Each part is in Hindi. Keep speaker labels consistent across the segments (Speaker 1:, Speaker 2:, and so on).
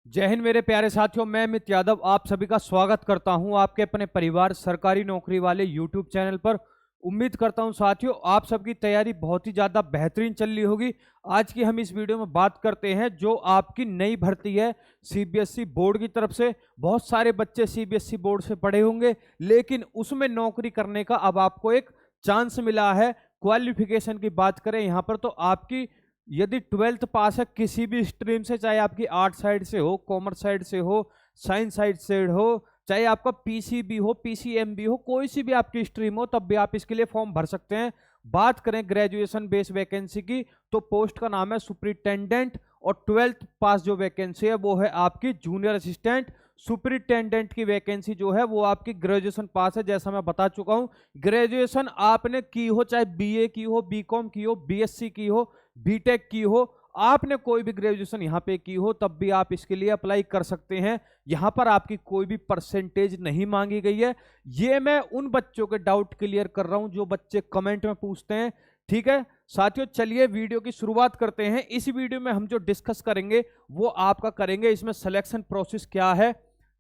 Speaker 1: जय हिंद मेरे प्यारे साथियों, मैं अमित यादव आप सभी का स्वागत करता हूं आपके अपने परिवार सरकारी नौकरी वाले यूट्यूब चैनल पर। उम्मीद करता हूं साथियों आप सबकी तैयारी बहुत ही ज़्यादा बेहतरीन चल रही होगी। आज की हम इस वीडियो में बात करते हैं जो आपकी नई भर्ती है सीबीएसई बोर्ड की तरफ से। बहुत सारे बच्चे सीबीएसई बोर्ड से पढ़े होंगे, लेकिन उसमें नौकरी करने का अब आपको एक चांस मिला है। क्वालिफिकेशन की बात करें यहाँ पर तो आपकी यदि 12th पास है किसी भी स्ट्रीम से, चाहे आपकी आर्ट साइड से हो, कॉमर्स साइड से हो, साइंस साइड से हो, चाहे आपका पीसीबी हो, पीसीएमबी हो, कोई सी भी आपकी स्ट्रीम हो, तब भी आप इसके लिए फॉर्म भर सकते हैं। बात करें ग्रेजुएशन बेस वैकेंसी की तो पोस्ट का नाम है सुपरिटेंडेंट, और 12th पास जो वैकेंसी है वो है आपकी जूनियर असिस्टेंट। सुपरिटेंडेंट की वैकेंसी जो है वो आपकी ग्रेजुएशन पास है। जैसा मैं बता चुका हूं, ग्रेजुएशन आपने की हो, चाहे बीए की हो, बीकॉम की हो, बीएससी की हो, बीटेक की हो, आपने कोई भी ग्रेजुएशन यहाँ पे की हो, तब भी आप इसके लिए अप्लाई कर सकते हैं। यहाँ पर आपकी कोई भी परसेंटेज नहीं मांगी गई है। ये मैं उन बच्चों के डाउट क्लियर कर रहा हूं जो बच्चे कमेंट में पूछते हैं। ठीक है साथियों, चलिए वीडियो की शुरुआत करते हैं। इस वीडियो में हम जो डिस्कस करेंगे वो आपका करेंगे इसमें सिलेक्शन प्रोसेस क्या है।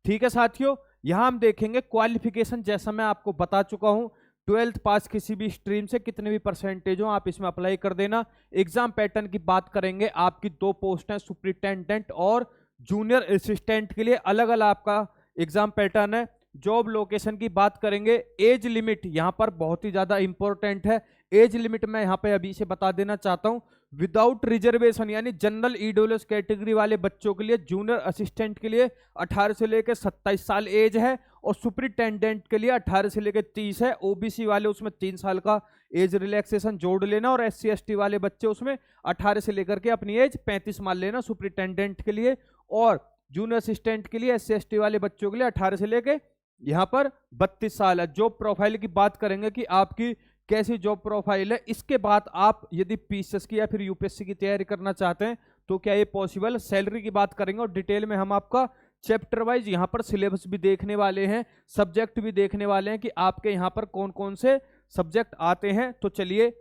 Speaker 1: ठीक है साथियों, यहां हम देखेंगे क्वालिफिकेशन, जैसा मैं आपको बता चुका हूं 12th पास किसी भी स्ट्रीम से कितने भी परसेंटेज हो आप इसमें अप्लाई कर देना। एग्जाम पैटर्न की बात करेंगे, आपकी दो पोस्ट हैं सुपरिटेंडेंट और जूनियर असिस्टेंट के लिए, अलग अलग आपका एग्जाम पैटर्न है। जॉब लोकेशन की बात करेंगे, एज लिमिट यहां पर बहुत ही ज्यादा इंपॉर्टेंट है। एज लिमिट मैं यहां पे अभी से बता देना चाहता हूं। विदाउट रिजर्वेशन यानी जनरल ईडब्ल्यूएस कैटेगरी वाले बच्चों के लिए, जूनियर असिस्टेंट के लिए 18 से लेकर 27 साल एज है, और सुपरिटेंडेंट के लिए 18 से लेकर 30 है। ओबीसी वाले उसमें 3 साल का एज रिलैक्सेशन जोड़ लेना, और एससी एसटी वाले बच्चे उसमें 18 से लेकर के अपनी एज 35 मान लेना सुपरिटेंडेंट के लिए। और जूनियर असिस्टेंट के लिए, एससी एसटी वाले बच्चों के लिए 18 से लेकर यहाँ पर 32 साल है। जॉब प्रोफाइल की बात करेंगे कि आपकी कैसी जॉब प्रोफाइल है। इसके बाद आप यदि पीसीएस की या फिर यूपीएससी की तैयारी करना चाहते हैं तो क्या ये पॉसिबल। सैलरी की बात करेंगे और डिटेल में हम आपका चैप्टर वाइज यहाँ पर सिलेबस भी देखने वाले हैं, सब्जेक्ट भी देखने वाले हैं कि आपके यहाँ पर कौन कौन से सब्जेक्ट आते हैं। तो चलिए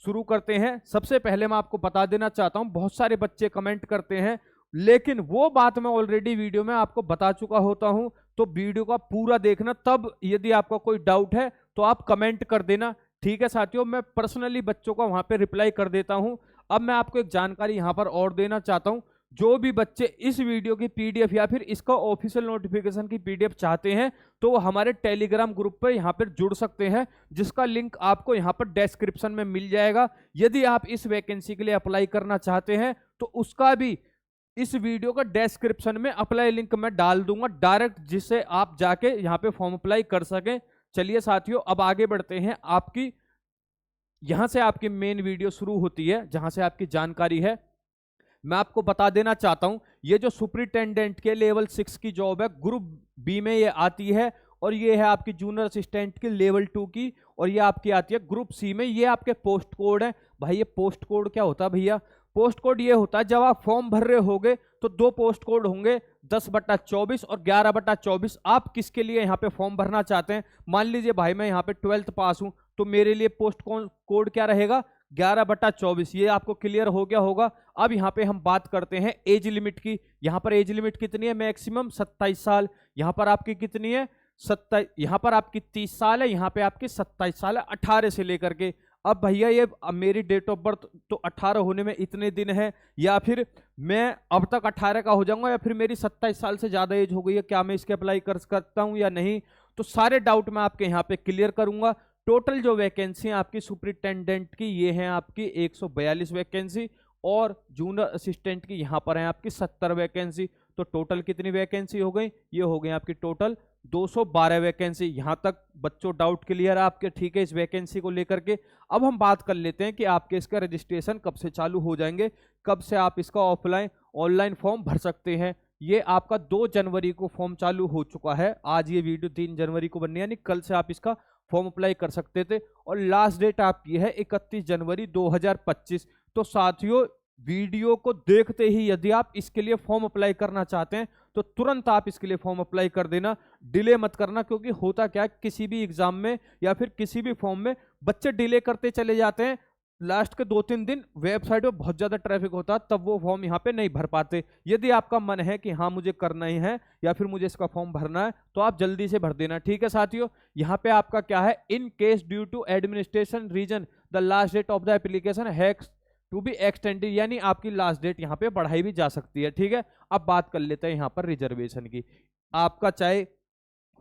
Speaker 1: शुरू करते हैं। सबसे पहले मैं आपको बता देना चाहता हूँ, बहुत सारे बच्चे कमेंट करते हैं, लेकिन वो बात मैं ऑलरेडी वीडियो में आपको बता चुका होता हूं, तो वीडियो का पूरा देखना, तब यदि आपका कोई डाउट है तो आप कमेंट कर देना। ठीक है साथियों, मैं पर्सनली बच्चों का वहां पे रिप्लाई कर देता हूं। अब मैं आपको एक जानकारी यहां पर और देना चाहता हूं। जो भी बच्चे इस वीडियो की पीडीएफ या फिर इसका ऑफिशियल नोटिफिकेशन की पीडीएफ चाहते हैं तो वो हमारे टेलीग्राम ग्रुप पर यहाँ पर जुड़ सकते हैं, जिसका लिंक आपको यहाँ पर डिस्क्रिप्शन में मिल जाएगा। यदि आप इस वैकेंसी के लिए अप्लाई करना चाहते हैं तो उसका भी इस वीडियो का डिस्क्रिप्शन में अप्लाई लिंक मैं डाल दूंगा डायरेक्ट, जिससे आप जाके यहाँ पे फॉर्म अप्लाई कर सकें। चलिए साथियों, अब आगे बढ़ते हैं। आपकी यहां से आपकी मेन वीडियो शुरू होती है, जहां से आपकी जानकारी है। मैं आपको बता देना चाहता हूं, ये जो सुपरिटेंडेंट के लेवल 6 की जॉब है, ग्रुप बी में ये आती है, और ये है आपकी जूनियर असिस्टेंट की लेवल 2 की, और ये आपकी आती है ग्रुप सी में। ये आपके पोस्ट कोड है। भाई ये पोस्ट कोड क्या होता है भैया? पोस्ट कोड ये होता है, जब आप फॉर्म भर रहे होगे तो दो पोस्ट कोड होंगे, 10/24 और 11/24। आप किसके लिए यहाँ पे फॉर्म भरना चाहते हैं? मान लीजिए भाई मैं यहाँ पे 12th पास हूं, तो मेरे लिए पोस्ट कोड क्या रहेगा? 11/24। ये आपको क्लियर हो गया होगा। अब यहाँ पे हम बात करते हैं एज लिमिट की। यहाँ पर एज लिमिट कितनी है? मैक्सिमम 27 साल। यहाँ पर आपकी कितनी है? 27। यहाँ पर आपकी 30 साल है, यहाँ पे आपकी 27 साल है, 18 से लेकर के। अब भैया ये अब मेरी डेट ऑफ बर्थ तो 18 होने में इतने दिन है, या फिर मैं अब तक 18 का हो जाऊंगा, या फिर मेरी 27 साल से ज्यादा एज हो गई है, क्या मैं इसके अप्लाई कर सकता हूं या नहीं? तो सारे डाउट मैं आपके यहाँ पे क्लियर करूंगा। टोटल जो वैकेंसी है आपकी सुपरिटेंडेंट की, ये है आपकी 142 वैकेंसी, और जूनियर असिस्टेंट की यहाँ पर है आपकी 70 वैकेंसी। तो टोटल कितनी वैकेंसी हो गई? ये हो गई आपकी टोटल 212 वैकेंसी। यहां तक बच्चों डाउट क्लियर है आपके? ठीक है, इस वैकेंसी को लेकर के अब हम बात कर लेते हैं कि आपके इसका रजिस्ट्रेशन कब से चालू हो जाएंगे, कब से आप इसका ऑफलाइन ऑनलाइन फॉर्म भर सकते हैं। ये आपका 2 जनवरी को फॉर्म चालू हो चुका है। आज ये वीडियो 3 जनवरी को बननी है, यानी कल से आप इसका फॉर्म अप्लाई कर सकते थे, और लास्ट डेट आपकी है 31 जनवरी 2025। तो साथियों, वीडियो को देखते ही यदि आप इसके लिए फॉर्म अप्लाई करना चाहते हैं तो तुरंत आप इसके लिए फॉर्म अप्लाई कर देना, डिले मत करना। क्योंकि होता क्या है, किसी भी एग्जाम में या फिर किसी भी फॉर्म में बच्चे डिले करते चले जाते हैं, लास्ट के 2-3 दिन वेबसाइट पे बहुत ज्यादा ट्रैफिक होता है, तब वो फॉर्म यहाँ पे नहीं भर पाते। यदि आपका मन है कि हाँ मुझे करना ही है या फिर मुझे इसका फॉर्म भरना है, तो आप जल्दी से भर देना। ठीक है साथियों, यहाँ पे आपका क्या है, in case due to administration reason the last date of the application has to be extended, यानी आपकी लास्ट डेट यहाँ पे बढ़ाई भी जा सकती है। ठीक है, अब बात कर लेते हैं यहाँ पर रिजर्वेशन की। आपका चाहे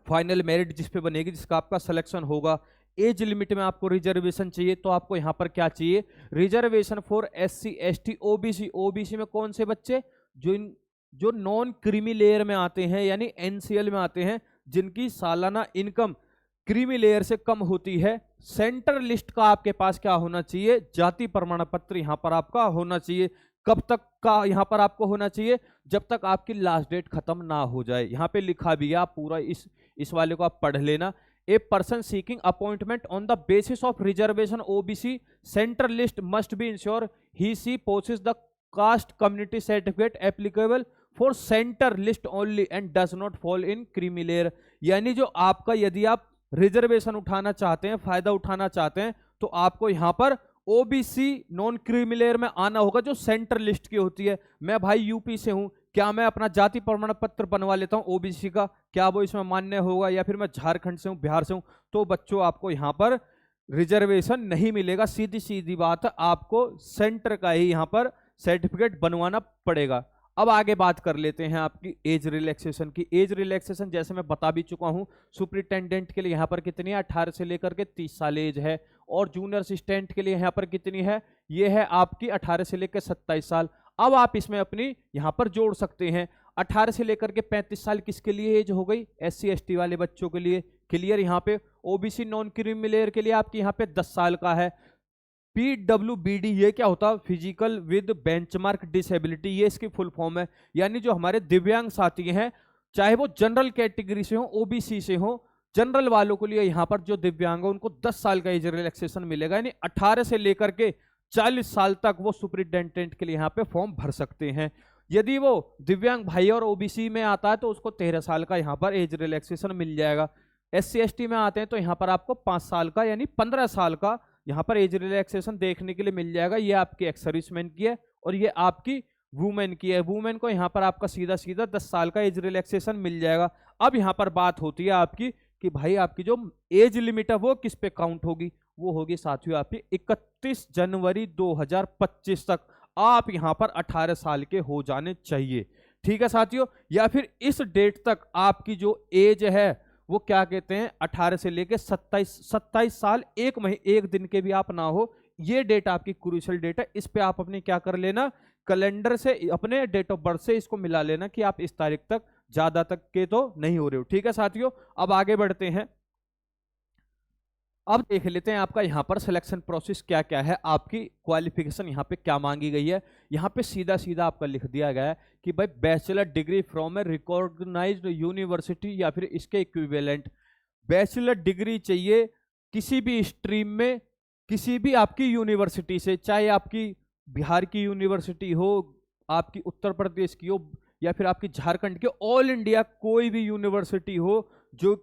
Speaker 1: फाइनल मेरिट जिस पे बनेगी, जिसका आपका सिलेक्शन होगा, एज लिमिट में आपको रिजर्वेशन चाहिए, तो आपको यहाँ पर क्या चाहिए, reservation for SC ST OBC। OBC में कौन से बच्चे, जो नॉन क्रीमी लेयर में आते हैं यानी NCL में आते हैं, जिनकी सालाना इनकम क्रीमी लेयर से कम होती है। सेंटर लिस्ट का आपके पास क्या होना चाहिए, जाति प्रमाण पत्र यहाँ पर आपका होना चाहिए। कब तक का यहाँ पर आपको होना चाहिए, जब तक आपकी लास्ट डेट खत्म ना हो जाए। यहाँ पे लिखा भी है, आप पूरा इस वाले को आप पढ़ लेना। A person seeking appointment on the basis of reservation OBC central list must be insure he she possess the caste community certificate applicable for centre list only and does not fall in creamy layer. यानी जो आपका, यदि आप रिजर्वेशन उठाना चाहते हैं, फायदा उठाना चाहते हैं, तो आपको यहाँ पर OBC नॉन क्रीमी लेयर में आना होगा, जो सेंटर लिस्ट की होती है। मैं भाई यूपी से हूं, क्या मैं अपना जाति प्रमाण पत्र बनवा लेता हूं OBC का, क्या वो इसमें मान्य होगा? या फिर मैं झारखंड से हूं, बिहार से हूं, तो बच्चों आपको यहाँ पर रिजर्वेशन नहीं मिलेगा। सीधी सीधी बात है, आपको सेंटर का ही यहाँ पर सर्टिफिकेट बनवाना पड़ेगा। अब आगे बात कर लेते हैं आपकी एज रिलैक्सेशन की। एज रिलैक्सेशन जैसे मैं बता भी चुका हूं, सुपरिटेंडेंट के लिए यहाँ पर कितनी है, 18 से लेकर के 30 साल एज है, और जूनियर असिस्टेंट के लिए यहाँ पर कितनी है, ये है आपकी 18 से लेकर 27 साल। अब आप इसमें अपनी यहाँ पर जोड़ सकते हैं, 18 से लेकर के 35 साल किसके लिए एज हो गई, SC ST वाले बच्चों के लिए। क्लियर, यहाँ पे OBC नॉन क्रीमी लेयर के लिए आपकी यहाँ पे 10 साल का है। PWBD ये क्या होता है, फिजिकल विद बेंचमार्क डिसेबिलिटी, ये इसकी फुल फॉर्म है। यानी जो हमारे दिव्यांग साथी हैं, चाहे वो जनरल कैटेगरी से हो, OBC से हो, जनरल वालों के लिए यहाँ पर जो दिव्यांग है उनको 10 साल का एज रिलैक्सेशन मिलेगा। यानी 18 से लेकर के 40 साल तक वो सुपरिटेंडेंट के लिए यहाँ पे फॉर्म भर सकते हैं। यदि वो दिव्यांग भाई और OBC में आता है तो उसको 13 साल का यहाँ पर एज रिलैक्सेशन मिल जाएगा। SC ST में आते हैं तो यहाँ पर आपको 5 साल का यानी 15 साल का यहाँ पर एज रिलैक्सेशन देखने के लिए मिल जाएगा। ये आपकी एक्स सर्विसमैन की है और ये आपकी वुमेन की है। वुमेन को यहाँ पर आपका सीधा सीधा 10 साल का एज रिलैक्सेशन मिल जाएगा। अब यहाँ पर बात होती है आपकी कि भाई आपकी जो एज लिमिट है वो किस पे काउंट होगी, वो होगी साथियों आपकी 31 जनवरी 2025 तक आप यहाँ पर 18 साल के हो जाने चाहिए। ठीक है साथियों, या फिर इस डेट तक आपकी जो एज है वो क्या कहते हैं 18 से लेके 27 साल 1 दिन के भी आप ना हो, ये डेट आपकी क्रूशियल डेट है। इस पे आप अपने क्या कर लेना, कैलेंडर से अपने डेट ऑफ बर्थ से इसको मिला लेना कि आप इस तारीख तक ज्यादा तक के तो नहीं हो रहे हो। ठीक है साथियों, अब आगे बढ़ते हैं। अब देख लेते हैं आपका यहाँ पर सिलेक्शन प्रोसेस क्या क्या है, आपकी क्वालिफिकेशन यहाँ पे क्या मांगी गई है। यहाँ पे सीधा सीधा आपका लिख दिया गया है कि भाई bachelor degree from a recognised university या फिर इसके इक्विवेलेंट। बैचलर डिग्री चाहिए किसी भी स्ट्रीम में, किसी भी आपकी यूनिवर्सिटी से, चाहे आपकी बिहार की यूनिवर्सिटी हो, आपकी उत्तर प्रदेश की हो, या फिर आपकी झारखंड की, ऑल इंडिया कोई भी यूनिवर्सिटी हो जो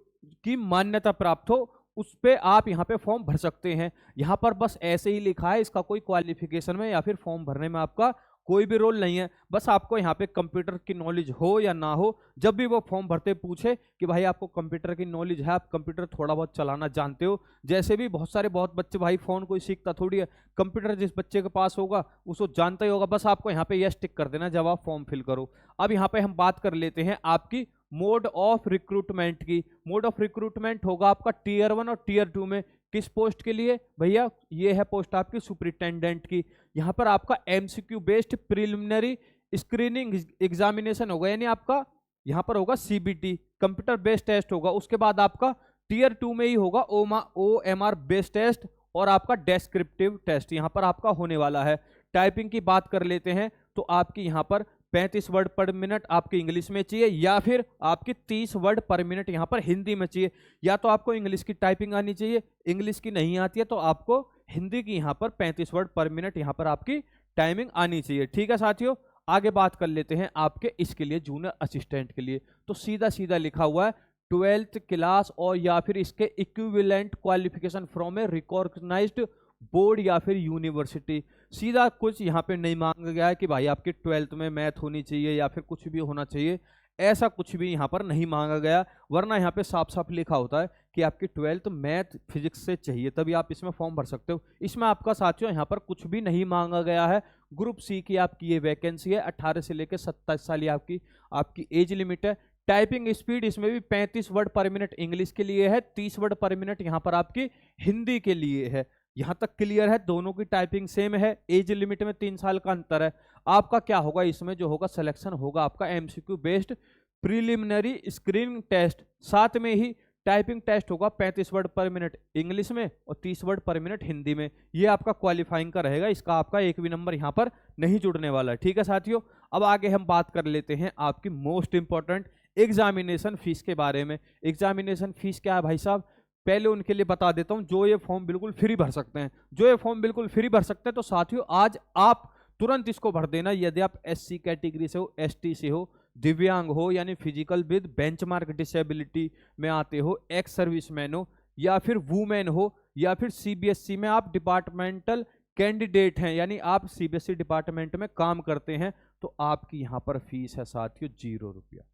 Speaker 1: की मान्यता प्राप्त हो, उस पे आप यहाँ पे फॉर्म भर सकते हैं। यहाँ पर बस ऐसे ही लिखा है, इसका कोई क्वालिफिकेशन में या फिर फॉर्म भरने में आपका कोई भी रोल नहीं है। बस आपको यहाँ पे कंप्यूटर की नॉलेज हो या ना हो, जब भी वो फॉर्म भरते पूछे कि भाई आपको कंप्यूटर की नॉलेज है, आप कंप्यूटर थोड़ा बहुत चलाना जानते हो। जैसे भी बहुत बच्चे भाई फोन कोई सीखता थोड़ी है, कंप्यूटर जिस बच्चे के पास होगा उसको जानता ही होगा। बस आपको यहाँ पे यस टिक कर देना जब आप फॉर्म फिल करो। अब यहाँ पे हम बात कर लेते हैं आपकी मोड ऑफ रिक्रूटमेंट की। मोड ऑफ रिक्रूटमेंट होगा आपका टीयर 1 और टीयर 2 में। किस पोस्ट के लिए भैया, ये है पोस्ट आपकी सुपरिटेंडेंट की। यहाँ पर आपका MCQ based preliminary screening examination होगा, यानी आपका यहाँ पर होगा CBT कंप्यूटर बेस्ड टेस्ट होगा। उसके बाद आपका टीयर 2 में ही होगा OMR बेस्ड टेस्ट और आपका डेस्क्रिप्टिव टेस्ट यहाँ पर आपका होने वाला है। टाइपिंग की बात कर लेते हैं तो आपकी यहाँ पर 35 वर्ड पर मिनट आपकी इंग्लिश में चाहिए, या फिर आपकी 30 वर्ड पर मिनट यहाँ पर हिंदी में चाहिए। या तो आपको इंग्लिश की टाइपिंग आनी चाहिए, इंग्लिश की नहीं आती है तो आपको हिंदी की यहाँ पर 35 वर्ड पर मिनट यहाँ पर आपकी टाइमिंग आनी चाहिए। ठीक है साथियों, आगे बात कर लेते हैं आपके इसके लिए जूनियर असिस्टेंट के लिए। तो सीधा सीधा लिखा हुआ है 12th क्लास और या फिर इसके equivalent qualification from a recognised board या फिर यूनिवर्सिटी। सीधा कुछ यहाँ पे नहीं मांगा गया है कि भाई आपकी 12th में मैथ होनी चाहिए या फिर कुछ भी होना चाहिए, ऐसा कुछ भी यहाँ पर नहीं मांगा गया। वरना यहाँ पे साफ साफ लिखा होता है कि आपकी 12th मैथ फिजिक्स से चाहिए, तभी आप इसमें फॉर्म भर सकते हो। इसमें आपका साथियों यहाँ पर कुछ भी नहीं मांगा गया है। ग्रुप सी की आपकी ये वैकेंसी है, 18 से लेकर 27 साल आपकी एज लिमिट है। टाइपिंग स्पीड इसमें भी 35 वर्ड पर मिनट इंग्लिश के लिए है, 30 वर्ड पर मिनट यहाँ पर आपकी हिंदी के लिए है। यहां तक क्लियर है, दोनों की टाइपिंग सेम है। एज लिमिट में 3 साल का अंतर है। आपका क्या होगा इसमें, जो होगा सिलेक्शन होगा आपका MCQ based preliminary screening test, साथ में ही टाइपिंग टेस्ट होगा 35 वर्ड पर मिनट इंग्लिश में और 30 वर्ड पर मिनट हिंदी में। ये आपका क्वालिफाइंग का रहेगा, इसका आपका एक भी नंबर यहाँ पर नहीं जुड़ने वाला है। ठीक है साथियों, अब आगे हम बात कर लेते हैं आपकी मोस्ट इंपॉर्टेंट एग्जामिनेशन फीस के बारे में। एग्जामिनेशन फीस क्या है भाई साहब, पहले उनके लिए बता देता हूं जो ये फॉर्म बिल्कुल फ्री भर सकते हैं। जो ये फॉर्म बिल्कुल फ्री भर सकते हैं तो साथियों आज आप तुरंत इसको भर देना। यदि आप एससी कैटेगरी से हो, एसटी से हो, दिव्यांग हो यानी फिजिकल विद बेंचमार्क डिसेबिलिटी में आते हो, एक्स सर्विसमैन हो या फिर वुमेन हो या फिर सीबीएसई में आप डिपार्टमेंटल कैंडिडेट हैं यानी आप सीबीएसई डिपार्टमेंट में काम करते हैं, तो आपकी यहाँ पर फीस है साथियों 0 रुपया।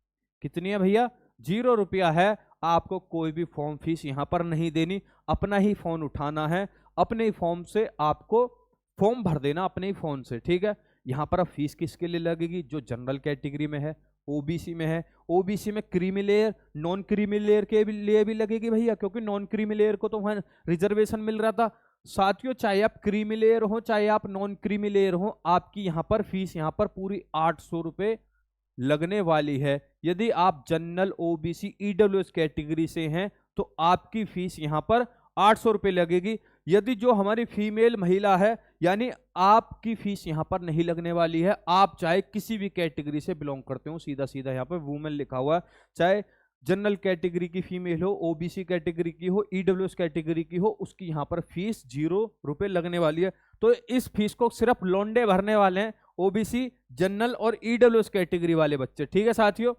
Speaker 1: कितनी है भैया, 0 रुपया है। आपको कोई भी फॉर्म फीस यहाँ पर नहीं देनी, अपना ही फोन उठाना है, अपने ही फॉर्म से आपको फॉर्म भर देना अपने ही फोन से। ठीक है, यहाँ पर अब फीस किसके लिए लगेगी, जो जनरल कैटेगरी में है, ओबीसी में है। ओबीसी में creamy layer, non creamy layer के लिए भी लगेगी भैया, क्योंकि नॉन क्रीमी लेयर को तो वहां रिजर्वेशन मिल रहा था। साथियों चाहे आप क्रीमी लेयर हो चाहे आप नॉन क्रीमी लेयर हो, आपकी यहाँ पर फीस यहाँ पर पूरी 800 रुपये लगने वाली है। यदि आप जनरल ओबीसी ईडब्ल्यूएस कैटेगरी से हैं तो आपकी फीस यहां पर 800 रुपये लगेगी। यदि जो हमारी फीमेल महिला है यानी आपकी फीस यहां पर नहीं लगने वाली है। आप चाहे किसी भी कैटेगरी से बिलोंग करते हो, सीधा सीधा यहां पर वुमेन लिखा हुआ है, चाहे जनरल कैटेगरी की फीमेल हो, ओबीसी कैटेगरी की हो, ईडब्ल्यूएस कैटेगरी की हो, उसकी यहां पर फीस 0 रुपये लगने वाली है। तो इस फीस को सिर्फ लौंडे भरने वाले हैं, ओबीसी, जनरल और ईडब्ल्यूएस कैटेगरी वाले बच्चे। ठीक है साथियों,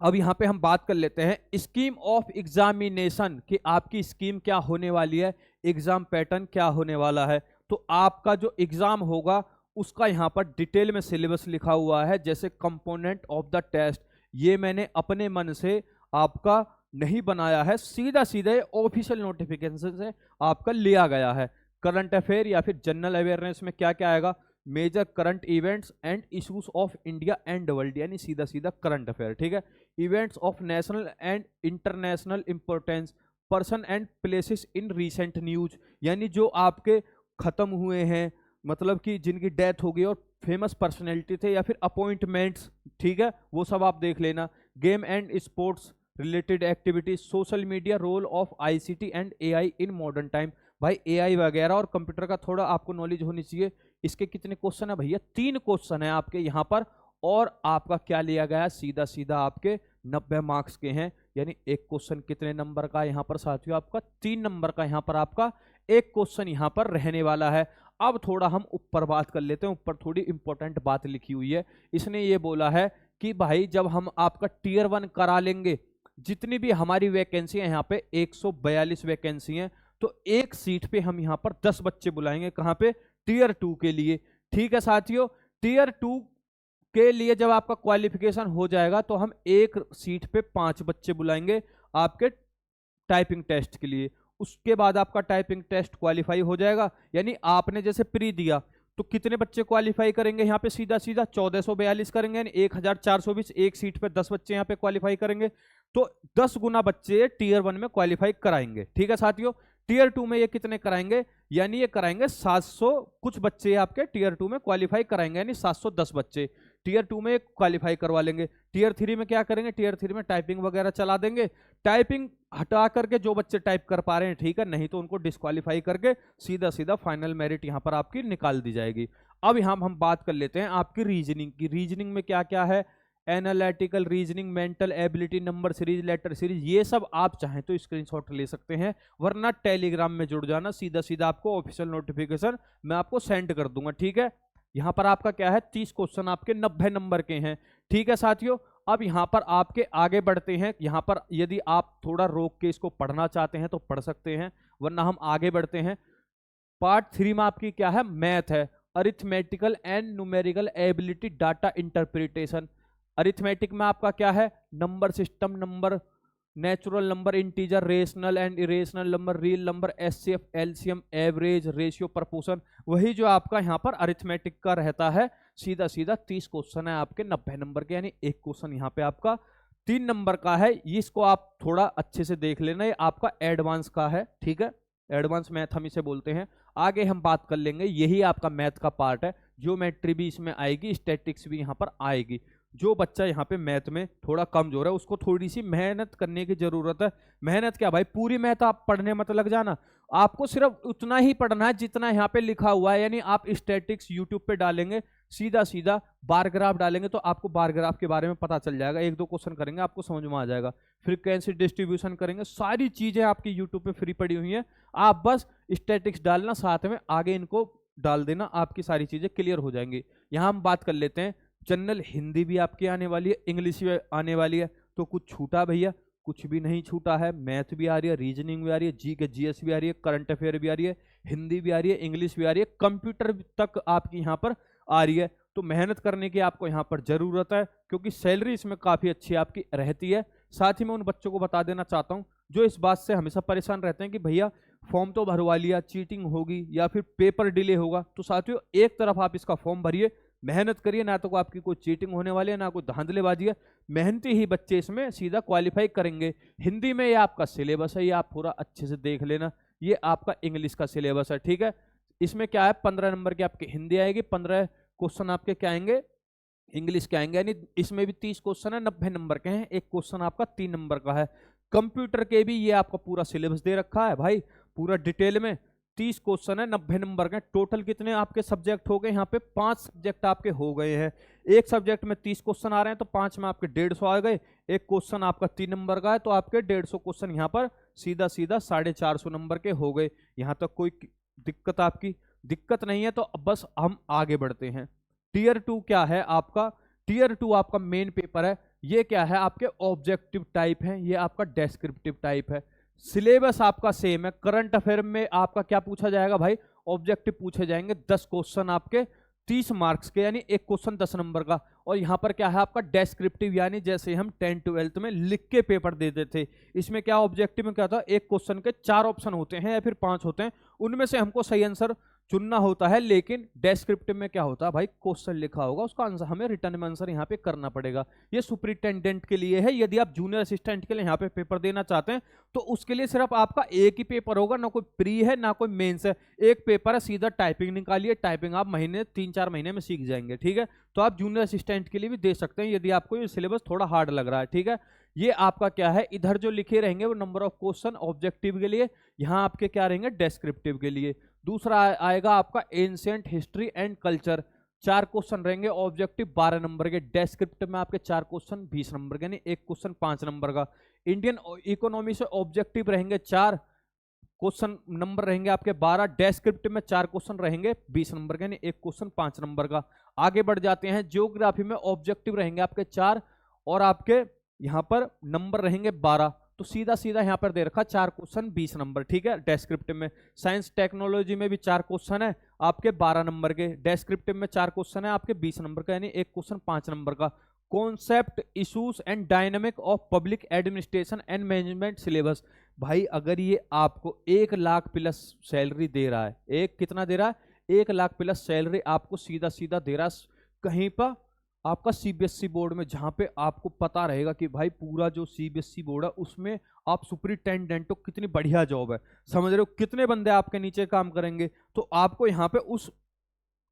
Speaker 1: अब यहां पे हम बात कर लेते हैं स्कीम ऑफ एग्जामिनेशन कि आपकी स्कीम क्या होने वाली है, एग्जाम पैटर्न क्या होने वाला है। तो आपका जो एग्जाम होगा उसका यहां पर डिटेल में सिलेबस लिखा हुआ है, जैसे कंपोनेंट ऑफ द टेस्ट। ये मैंने अपने मन से आपका नहीं बनाया है, सीधा सीधा ऑफिशियल नोटिफिकेशन से आपका लिया गया है। करंट अफेयर या फिर जनरल अवेयरनेस में क्या क्या आएगा, major current events and issues of India and world यानी सीधा सीधा करंट अफेयर। ठीक है, events of national and international importance, person and places in recent news यानी जो आपके खत्म हुए हैं, मतलब कि जिनकी डेथ हो गई और फेमस पर्सनैलिटी थे या फिर अपॉइंटमेंट्स। ठीक है, वो सब आप देख लेना। Game and sports related activities, social media, role of ICT and AI in modern time. भाई एआई वगैरह और कंप्यूटर का थोड़ा आपको नॉलेज होनी चाहिए। इसके कितने क्वेश्चन है भैया, 3 क्वेश्चन है आपके यहाँ पर, और आपका क्या लिया गया है, सीधा सीधा आपके 90 मार्क्स के हैं। यानी एक क्वेश्चन कितने नंबर का यहाँ पर साथियों, आपका 3 नंबर का यहाँ पर आपका एक क्वेश्चन यहाँ पर रहने वाला है। अब थोड़ा हम ऊपर बात कर लेते हैं, ऊपर थोड़ी इंपॉर्टेंट बात लिखी हुई है। इसने ये बोला है कि भाई जब हम आपका टीयर 1 करा लेंगे, जितनी भी हमारी वैकेंसी है यहाँ पे 142 वैकेंसी है, तो एक सीट पे हम यहाँ पर 10 बच्चे बुलाएंगे। कहाँ पे, टीयर 2 के लिए। ठीक है साथियों, टीयर 2 के लिए जब आपका क्वालिफिकेशन हो जाएगा तो हम एक सीट पे 5 बच्चे बुलाएंगे आपके टाइपिंग टेस्ट के लिए। उसके बाद आपका टाइपिंग टेस्ट क्वालिफाई हो जाएगा, यानी आपने जैसे प्री दिया तो कितने बच्चे क्वालिफाई करेंगे यहाँ पे, सीधा सीधा 1442 करेंगे, यानी 1420। एक सीट पे 10 बच्चे यहाँ पे क्वालिफाई करेंगे, तो 10 गुना बच्चे टीयर 1 में क्वालिफाई कराएंगे। ठीक है साथियों, टीयर 2 में ये कितने कराएंगे, यानी ये कराएंगे 700 कुछ बच्चे आपके टीयर 2 में क्वालिफाई कराएंगे, यानी 710 बच्चे टीयर 2 में क्वालिफाई करवा लेंगे। टीयर 3 में क्या करेंगे, टीयर 3 में टाइपिंग वगैरह चला देंगे। टाइपिंग हटा करके जो बच्चे टाइप कर पा रहे हैं ठीक है, नहीं तो उनको डिस्क्वालीफाई करके सीधा सीधा फाइनल मेरिट यहाँ पर आपकी निकाल दी जाएगी। अब यहाँ हम बात कर लेते हैं आपकी रीजनिंग की। रीजनिंग में क्या क्या है, analytical reasoning, mental ability, number series, letter series, ये सब आप चाहें तो स्क्रीनशॉट ले सकते हैं, वरना टेलीग्राम में जुड़ जाना, सीधा सीधा आपको ऑफिशियल नोटिफिकेशन मैं आपको सेंड कर दूंगा। ठीक है, यहाँ पर आपका क्या है, 30 क्वेश्चन आपके 90 नंबर के हैं। ठीक है साथियों, अब यहाँ पर आपके आगे बढ़ते हैं। यहाँ पर यदि आप थोड़ा रोक के इसको पढ़ना चाहते हैं तो पढ़ सकते हैं, वरना हम आगे बढ़ते हैं। पार्ट 3 में आपकी क्या है, मैथ है, arithmetical and numerical ability data interpretation. Arithmetic में आपका क्या है, number system, number, natural number, integer, rational and irrational number, real number, HCF, LCM, average, ratio, proportion, वही जो आपका यहाँ पर अरिथमेटिक का रहता है। सीधा सीधा 30 क्वेश्चन है आपके 90 नंबर के, यानी एक क्वेश्चन यहाँ पे आपका 3 नंबर का है। इसको आप थोड़ा अच्छे से देख लेना, ये आपका एडवांस का है, ठीक है, एडवांस मैथ हम इसे बोलते हैं। आगे हम बात कर लेंगे, यही आपका मैथ का पार्ट है, ज्योमेट्री भी इसमें आएगी, स्टैटिक्स भी यहाँ पर आएगी। जो बच्चा यहाँ पे मैथ में थोड़ा कमजोर है उसको थोड़ी सी मेहनत करने की जरूरत है। मेहनत क्या भाई, पूरी मैथ आप पढ़ने मत लग जाना, आपको सिर्फ उतना ही पढ़ना है जितना यहाँ पे लिखा हुआ है। यानी आप स्टैटिक्स यूट्यूब पे डालेंगे, सीधा सीधा बार ग्राफ डालेंगे तो आपको बार ग्राफ के बारे में पता चल जाएगा, 1-2 क्वेश्चन करेंगे आपको समझ में आ जाएगा। फ्रीक्वेंसी डिस्ट्रीब्यूशन करेंगे, सारी चीजें आपकी यूट्यूब पे फ्री पड़ी हुई हैं, आप बस स्टैटिक्स डालना, साथ में आगे इनको डाल देना, आपकी सारी चीजें क्लियर हो जाएंगी। यहाँ हम बात कर लेते हैं जनरल हिंदी भी आपकी आने वाली है, इंग्लिश भी आने वाली है, तो कुछ छूटा भैया, कुछ भी नहीं छूटा है। मैथ भी आ रही है, रीजनिंग भी आ रही है, जी के जीएस भी आ रही है, करंट अफेयर भी आ रही है, हिंदी भी आ रही है, इंग्लिश भी आ रही है, कंप्यूटर तक आपकी यहाँ पर आ रही है। तो मेहनत करने की आपको यहाँ पर जरूरत है, क्योंकि सैलरी इसमें काफी अच्छी आपकी रहती है। साथ ही मैं उन बच्चों को बता देना चाहता हूँ जो इस बात से हमेशा परेशान रहते हैं कि भैया फॉर्म तो भरवा लिया, चीटिंग होगी या फिर पेपर डिले होगा। तो साथियों, एक तरफ आप इसका फॉर्म भरिए, मेहनत करिए, ना तो आपकी कोई चीटिंग होने वाली है ना कोई धांधलेबाजी है, मेहनती ही बच्चे इसमें सीधा क्वालिफाई करेंगे। हिंदी में ये आपका सिलेबस है, ये आप पूरा अच्छे से देख लेना। ये आपका इंग्लिश का सिलेबस है, ठीक है। इसमें क्या है, 15 नंबर की आपकी हिंदी आएगी, 15 क्वेश्चन आपके क्या आएंगे, इंग्लिश के आएंगे। यानी इसमें भी 30 क्वेश्चन है, 90 नंबर के हैं, एक क्वेश्चन आपका 3 नंबर का है। कंप्यूटर के भी ये आपका पूरा सिलेबस दे रखा है भाई, पूरा डिटेल में। 30 क्वेश्चन है, 90 नंबर के। टोटल कितने आपके सब्जेक्ट हो गए यहाँ पे, 5 सब्जेक्ट आपके हो गए हैं। एक सब्जेक्ट में 30 क्वेश्चन आ रहे हैं, तो 5 में आपके 150 आ गए। एक क्वेश्चन आपका 3 नंबर का है, तो आपके 150 क्वेश्चन यहाँ पर सीधा सीधा 450 नंबर के हो गए। यहाँ तक कोई दिक्कत आपकी दिक्कत नहीं है, तो अब बस हम आगे बढ़ते हैं। टीयर 2 क्या है आपका, टीयर 2 आपका मेन पेपर है। ये क्या है, आपके ऑब्जेक्टिव टाइप है, ये आपका डेस्क्रिप्टिव टाइप है। सिलेबस आपका सेम है। करंट अफेयर में आपका क्या पूछा जाएगा भाई, ऑब्जेक्टिव पूछे जाएंगे, 10 क्वेश्चन आपके 30 मार्क्स के, यानी एक क्वेश्चन 10 नंबर का। और यहाँ पर क्या है आपका डेस्क्रिप्टिव, यानी जैसे हम 10th-12th में लिख के पेपर देते थे। इसमें क्या ऑब्जेक्टिव में क्या था, एक क्वेश्चन के 4 ऑप्शन होते हैं या फिर 5 होते हैं, उनमें से हमको सही आंसर चुनना होता है। लेकिन डेस्क्रिप्टिव में क्या होता है भाई, क्वेश्चन लिखा होगा, उसका आंसर हमें रिटर्न में आंसर यहाँ पे करना पड़ेगा। ये सुपरिटेंडेंट के लिए है, यदि आप जूनियर असिस्टेंट के लिए यहाँ पे पेपर देना चाहते हैं तो उसके लिए सिर्फ आपका एक ही पेपर होगा, ना कोई प्री है ना कोई मेंस है, एक पेपर है, सीधा टाइपिंग निकालिए। टाइपिंग आप 3-4 महीने में सीख जाएंगे, ठीक है। तो आप जूनियर असिस्टेंट के लिए भी दे सकते हैं यदि आपको ये सिलेबस थोड़ा हार्ड लग रहा है, ठीक है। ये आपका क्या है, इधर जो लिखे रहेंगे वो नंबर ऑफ क्वेश्चन ऑब्जेक्टिव के लिए, यहाँ आपके क्या रहेंगे डेस्क्रिप्टिव के लिए। दूसरा आएगा आपका ancient history and culture, 4 question रहेंगे ऑब्जेक्टिव 12 नंबर के। डेस्क्रिप्टिव में आपके 4 क्वेश्चन 20 नंबर के, यानी एक क्वेश्चन 5 नंबर का। इंडियन इकोनॉमी से ऑब्जेक्टिव रहेंगे 4 क्वेश्चन, नंबर रहेंगे आपके 12। डेस्क्रिप्टिव में 4 क्वेश्चन रहेंगे 20 नंबर के, यानी एक क्वेश्चन 5 नंबर का। आगे बढ़ जाते हैं, ज्योग्राफी में ऑब्जेक्टिव रहेंगे आपके 4 और आपके यहाँ पर नंबर रहेंगे 12। तो सीधा सीधा यहाँ पर दे रखा 4 क्वेश्चन 20 नंबर, ठीक है, डेस्क्रिप्टिव में। साइंस टेक्नोलॉजी में भी 4 क्वेश्चन है आपके 12 नंबर के। डेस्क्रिप्टिव में 4 क्वेश्चन है आपके 20 नंबर का, यानी एक क्वेश्चन 5 नंबर का। Concept, issues and dynamic of public administration and management syllabus. भाई अगर ये आपको 1 लाख प्लस सैलरी दे रहा है, एक कितना दे रहा है, 1 लाख प्लस सैलरी आपको सीधा सीधा दे रहा है कहीं पर आपका सीबीएसई बोर्ड में, जहां पे आपको पता रहेगा कि भाई पूरा जो सीबीएसई बोर्ड है उसमें आप सुपरिटेंडेंट हो, कितनी बढ़िया जॉब है, समझ रहे हो, कितने बंदे आपके नीचे काम करेंगे। तो आपको यहाँ पे उस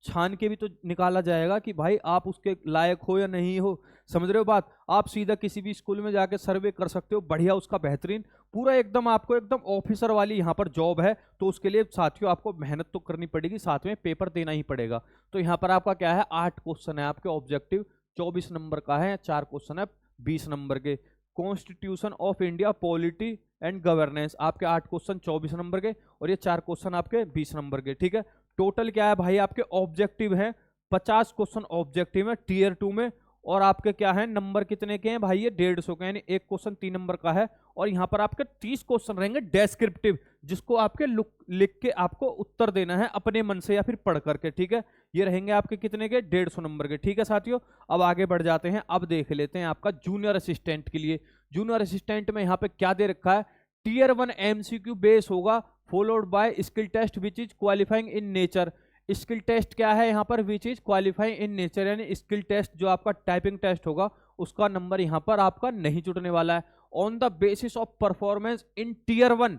Speaker 1: छान के भी तो निकाला जाएगा कि भाई आप उसके लायक हो या नहीं हो, समझ रहे हो बात। आप सीधा किसी भी स्कूल में जाके सर्वे कर सकते हो, बढ़िया उसका बेहतरीन पूरा एकदम, आपको एकदम ऑफिसर वाली यहाँ पर जॉब है। तो उसके लिए साथियों आपको मेहनत तो करनी पड़ेगी, साथ में पेपर देना ही पड़ेगा। तो यहाँ पर आपका क्या है, 8 क्वेश्चन है आपके ऑब्जेक्टिव, 24 नंबर का है, 4 क्वेश्चन है 20 नंबर के। Constitution of India polity and governance, आपके 8 क्वेश्चन 24 नंबर के और ये 4 क्वेश्चन आपके 20 नंबर के, ठीक है। टोटल क्या है भाई, आपके ऑब्जेक्टिव है 50 क्वेश्चन ऑब्जेक्टिव में टीयर 2 में, और आपके क्या है नंबर कितने के हैं भाई, ये 150 के, यानी एक क्वेश्चन 3 नंबर का है। और यहाँ पर आपके 30 क्वेश्चन रहेंगे डेस्क्रिप्टिव, जिसको आपके लिख के आपको उत्तर देना है अपने मन से या फिर पढ़ करके, ठीक है। ये रहेंगे आपके कितने के, 150 नंबर के, ठीक है साथियों। अब आगे बढ़ जाते हैं, अब देख लेते हैं आपका जूनियर असिस्टेंट के लिए। जूनियर असिस्टेंट में यहाँ पे क्या दे रखा है, टियर 1 MCQ बेस होगा, followed by skill test which is qualifying in nature. Skill test क्या है यहाँ पर, which is qualifying in nature, यानी स्किल टेस्ट जो आपका टाइपिंग टेस्ट होगा उसका नंबर यहाँ पर आपका नहीं जुटने वाला है। On the basis of performance in tier 1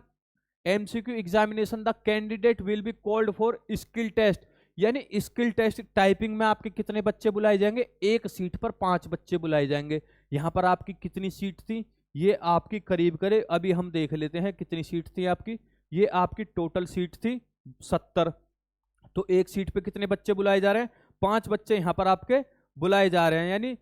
Speaker 1: MCQ examination the candidate will be called for skill test, यानी स्किल टेस्ट टाइपिंग में आपके कितने बच्चे बुलाए जाएंगे, एक सीट पर 5 बच्चे बुलाए जाएंगे। यहाँ पर आपकी कितनी सीट थी, ये आपकी करीब करे, अभी हम देख लेते हैं कितनी सीट थी आपकी। ये आपकी टोटल सीट थी 70, तो एक सीट पे कितने बच्चे बुलाए जा रहे हैं, 5 बच्चे यहाँ पर आपके बुलाए जा रहे हैं, यानी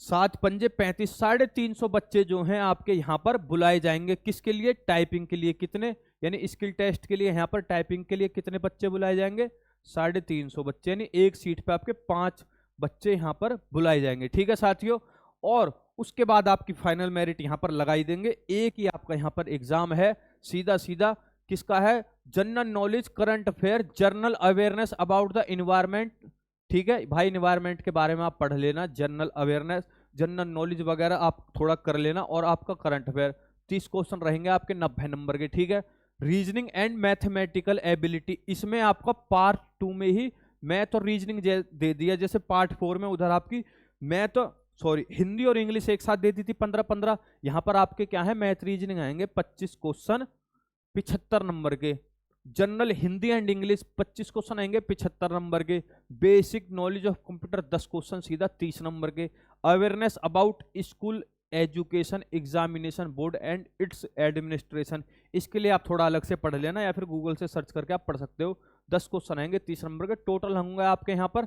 Speaker 1: 7 पंजे 35, 350 बच्चे जो हैं आपके यहाँ पर बुलाए जाएंगे। किसके लिए, टाइपिंग के लिए। कितने, यानी स्किल टेस्ट के लिए यहाँ पर टाइपिंग के लिए कितने बच्चे बुलाए जाएंगे, 350 बच्चे, यानी एक सीट पे आपके 5 बच्चे यहाँ पर बुलाए जाएंगे, ठीक है साथियों। और उसके बाद आपकी फाइनल मेरिट यहाँ पर लगाई देंगे। एक ही आपका यहाँ पर एग्जाम है, सीधा सीधा किसका है, general knowledge current affair general awareness about the environment, ठीक है भाई। इन्वायरमेंट के बारे में आप पढ़ लेना, जनरल अवेयरनेस जनरल नॉलेज वगैरह आप थोड़ा कर लेना, और आपका करंट अफेयर 30 क्वेश्चन रहेंगे आपके 90 नंबर के, ठीक है। रीजनिंग एंड मैथमेटिकल एबिलिटी, इसमें आपका पार्ट 2 में ही मैथ और रीजनिंग दे दिया, जैसे पार्ट 4 में उधर आपकी मैथ हिंदी और इंग्लिश एक साथ दे दी थी 15-15, यहाँ पर आपके क्या है मैथ रीजनिंग आएंगे 25 क्वेश्चन 75 नंबर के। General Hindi and English 25 question आएंगे 75 नंबर के। Basic knowledge of computer 10 question सीधा 30 नंबर के। Awareness about school education examination board and it's administration, इसके लिए आप थोड़ा अलग से पढ़ लेना या फिर गूगल से सर्च करके आप पढ़ सकते हो। 10 क्वेश्चन आएंगे 30 नंबर के। टोटल होंगे आपके यहाँ पर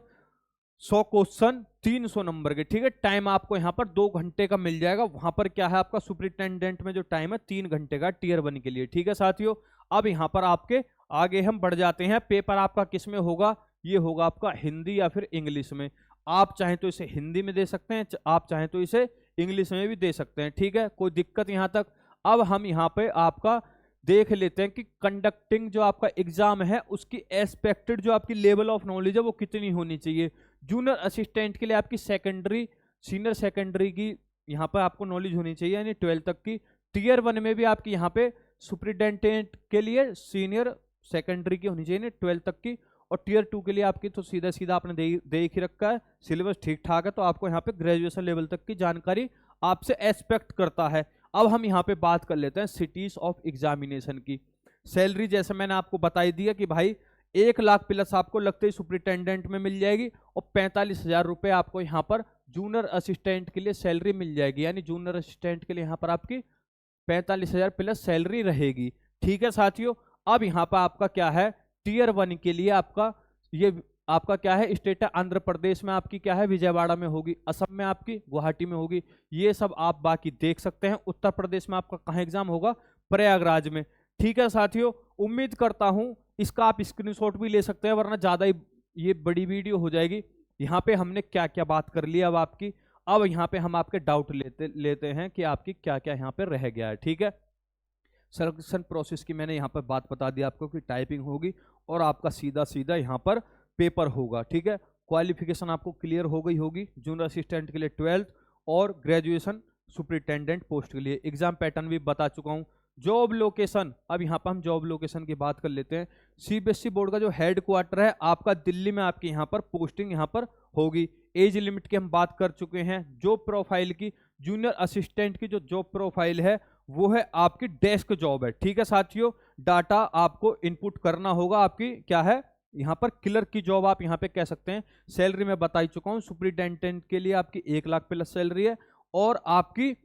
Speaker 1: 100 क्वेश्चन 300 नंबर के, ठीक है। टाइम आपको यहाँ पर 2 घंटे का मिल जाएगा। वहां पर क्या है आपका सुपरिटेंडेंट में जो टाइम है 3 घंटे का टियर 1 के लिए, ठीक है साथियों। अब यहाँ पर आपके आगे हम बढ़ जाते हैं। पेपर आपका किस में होगा, ये होगा आपका हिंदी या फिर इंग्लिश में। आप चाहें तो इसे हिंदी में दे सकते हैं, आप चाहें तो इसे इंग्लिश में भी दे सकते हैं, ठीक है, कोई दिक्कत यहाँ तक। अब हम यहाँ पे आपका देख लेते हैं कि कंडक्टिंग जो आपका एग्जाम है उसकी एक्सपेक्टेड जो आपकी लेवल ऑफ नॉलेज है वो कितनी होनी चाहिए। जूनियर असिस्टेंट के लिए आपकी सेकेंडरी सीनियर सेकेंडरी की यहाँ पर आपको नॉलेज होनी चाहिए, यानी 12 तक की। टियर 1 में भी आपकी यहाँ पे सुपरिटेंडेंट के लिए सीनियर सेकेंडरी की होनी चाहिए 12 तक की। और टियर 2 के लिए आपकी तो सीधा सीधा आपने देख ही रखा है, सिलेबस ठीक ठाक है, तो आपको यहाँ पे ग्रेजुएशन लेवल तक की जानकारी आपसे एक्सपेक्ट करता है। अब हम यहाँ पे बात कर लेते हैं सिटीज ऑफ एग्जामिनेशन की। सैलरी जैसे मैंने आपको बताई दिया कि भाई 1 लाख प्लस आपको लगते ही सुपरिटेंडेंट में मिल जाएगी, और 45,000 रुपये आपको यहाँ पर जूनियर असिस्टेंट के लिए सैलरी मिल जाएगी, यानी जूनियर असिस्टेंट के लिए यहाँ पर आपकी 45,000 प्लस सैलरी रहेगी, ठीक है साथियों। अब यहाँ पर आपका क्या है, टियर 1 के लिए आपका ये आपका क्या है स्टेट है, आंध्र प्रदेश में आपकी क्या है विजयवाड़ा में होगी, असम में आपकी गुवाहाटी में होगी, ये सब आप बाकी देख सकते हैं। उत्तर प्रदेश में आपका कहाँ एग्जाम होगा, प्रयागराज में, ठीक है साथियों। उम्मीद करता हूं इसका आप स्क्रीनशॉट भी ले सकते हैं, वरना ज्यादा ही ये बड़ी वीडियो हो जाएगी। यहाँ पे हमने क्या क्या बात कर ली अब आपकी। अब यहाँ पे हम आपके डाउट लेते हैं कि आपकी क्या क्या यहाँ पे रह गया है, ठीक है। सिलेक्शन प्रोसेस की मैंने यहाँ पर बात बता दी आपको कि टाइपिंग होगी और आपका सीधा सीधा यहाँ पर पेपर होगा, ठीक है। क्वालिफिकेशन आपको क्लियर हो गई होगी, जूनियर असिस्टेंट के लिए 12th और ग्रेजुएशन सुपरिटेंडेंट पोस्ट के लिए। एग्जाम पैटर्न भी बता चुका हूँ। जॉब लोकेशन, अब यहाँ पर हम जॉब लोकेशन की बात कर लेते हैं। सीबीएसई बोर्ड का जो हेड क्वार्टर है आपका दिल्ली में, आपकी यहाँ पर पोस्टिंग यहाँ पर होगी। एज लिमिट की हम बात कर चुके हैं। जॉब प्रोफाइल की, जूनियर असिस्टेंट की जो जॉब प्रोफाइल है वो है आपकी डेस्क जॉब है, ठीक है साथियों। डाटा आपको इनपुट करना होगा, आपकी क्या है यहाँ पर क्लर्क की जॉब आप यहाँ पे कह सकते हैं। सैलरी मैं बता ही चुका हूँ, सुपरिटेंडेंट के लिए आपकी 1 लाख प्लस सैलरी है, और आपकी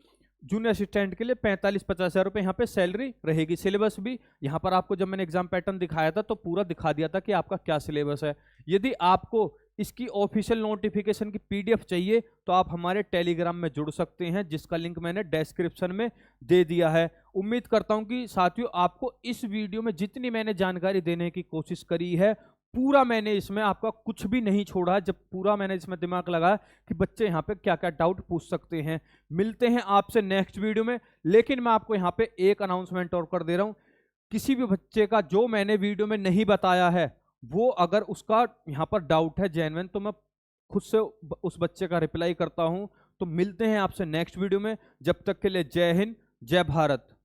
Speaker 1: जूनियर असिस्टेंट के लिए 45-50 हज़ार रुपये यहाँ पे सैलरी रहेगी। सिलेबस भी यहाँ पर आपको जब मैंने एग्जाम पैटर्न दिखाया था तो पूरा दिखा दिया था कि आपका क्या सिलेबस है। यदि आपको इसकी ऑफिशियल नोटिफिकेशन की पीडीएफ चाहिए तो आप हमारे टेलीग्राम में जुड़ सकते हैं, जिसका लिंक मैंने डिस्क्रिप्शन में दे दिया है। उम्मीद करता हूं कि साथियों आपको इस वीडियो में जितनी मैंने जानकारी देने की कोशिश करी है पूरा मैंने इसमें आपका कुछ भी नहीं छोड़ा है, जब पूरा मैंने इसमें दिमाग लगाया कि बच्चे यहाँ पे क्या क्या डाउट पूछ सकते हैं। मिलते हैं आपसे नेक्स्ट वीडियो में, लेकिन मैं आपको यहाँ पे एक अनाउंसमेंट और कर दे रहा हूँ। किसी भी बच्चे का जो मैंने वीडियो में नहीं बताया है, वो अगर उसका यहाँ पर डाउट है जेन्युइन, तो मैं खुद से उस बच्चे का रिप्लाई करता हूँ। तो मिलते हैं आपसे नेक्स्ट वीडियो में, जब तक के लिए जय हिंद, जय भारत।